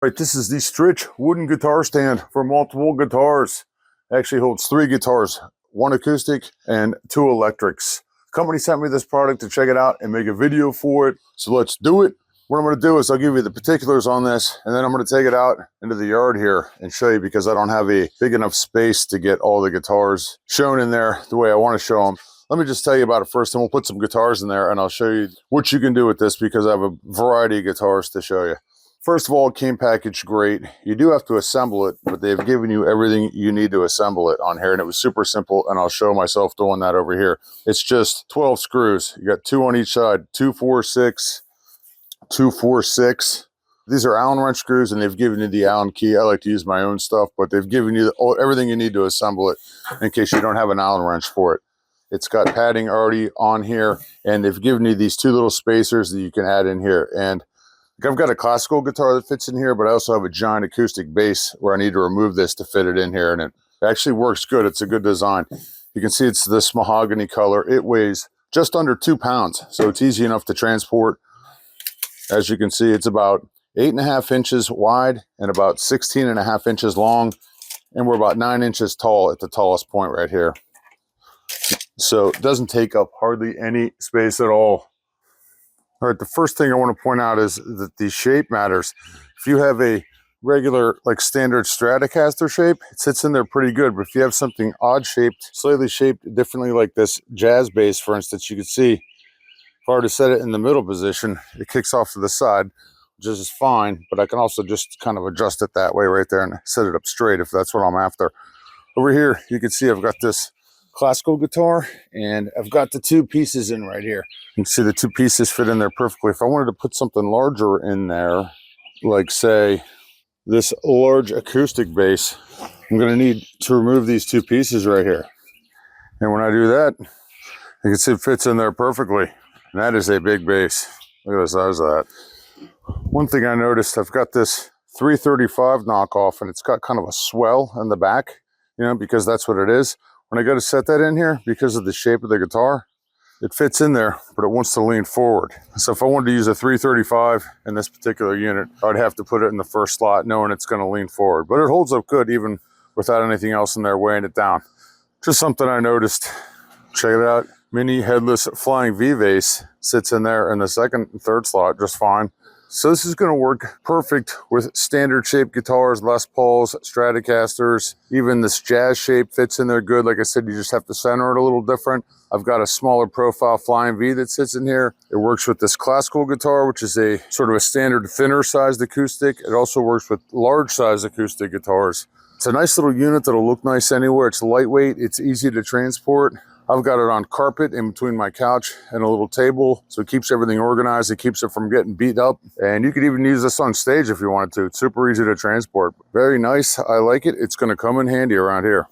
Right, this is the STRICH wooden guitar stand for multiple guitars. It actually holds 3 guitars, 1 acoustic and 2 electrics. The company sent me this product to check it out and make a video for it, so let's do it. What I'm going to do is I'll give you the particulars on this, and then I'm going to take it out into the yard here and show you, because I don't have a big enough space to get all the guitars shown in there the way I want to show them. Let me just tell you about it first, and we'll put some guitars in there, and I'll show you what you can do with this, because I have a variety of guitars to show you. First of all, it came packaged great. You do have to assemble it, but they've given you everything you need to assemble it on here, and it was super simple, and I'll show myself doing that over here. It's just 12 screws. You got 2 on each side, 2, 4, 6, 2, 4, 6. These are Allen wrench screws, and they've given you the Allen key. I like to use my own stuff, but they've given you everything you need to assemble it in case you don't have an Allen wrench for it. It's got padding already on here, and they've given you these 2 little spacers that you can add in here. And I've got a classical guitar that fits in here, but I also have a giant acoustic bass where I need to remove this to fit it in here, and it actually works good. It's a good design. You can see it's this mahogany color. It weighs just under 2 pounds, so it's easy enough to transport. As you can see, it's about 8.5 inches wide and about 16.5 inches long, and we're about 9 inches tall at the tallest point right here. So it doesn't take up hardly any space at all. All right, the first thing I want to point out is that the shape matters. If you have a regular, like standard Stratocaster shape, it sits in there pretty good. But if you have something odd shaped, slightly shaped differently, like this jazz bass, for instance, you can see if I were to set it in the middle position, it kicks off to the side, which is fine. But I can also just kind of adjust it that way right there and set it up straight if that's what I'm after. Over here, you can see I've got this classical guitar, and I've got the 2 pieces in right here. You can see the 2 pieces fit in there perfectly. If I wanted to put something larger in there, like say this large acoustic bass, I'm going to need to remove these 2 pieces right here. And when I do that, you can see it fits in there perfectly. And that is a big bass. Look at the size of that. One thing I noticed, I've got this 335 knockoff, and it's got kind of a swell in the back, you know, because that's what it is. When I go to set that in here, because of the shape of the guitar, it fits in there, but it wants to lean forward. So if I wanted to use a 335 in this particular unit, I'd have to put it in the first slot knowing it's going to lean forward. But it holds up good even without anything else in there weighing it down. Just something I noticed. Check it out. Mini headless flying V vase sits in there in the 2nd and 3rd slot just fine. So this is going to work perfect with standard shaped guitars, Les Pauls, Stratocasters. Even this jazz shape fits in there good. Like I said, you just have to center it a little different. I've got a smaller profile flying V that sits in here. It works with this classical guitar, which is a sort of a standard thinner sized acoustic. It also works with large size acoustic guitars. It's a nice little unit that'll look nice anywhere. It's lightweight, it's easy to transport. I've got it on carpet in between my couch and a little table, so it keeps everything organized. It keeps it from getting beat up. And you could even use this on stage if you wanted to. It's super easy to transport. Very nice. I like it. It's going to come in handy around here.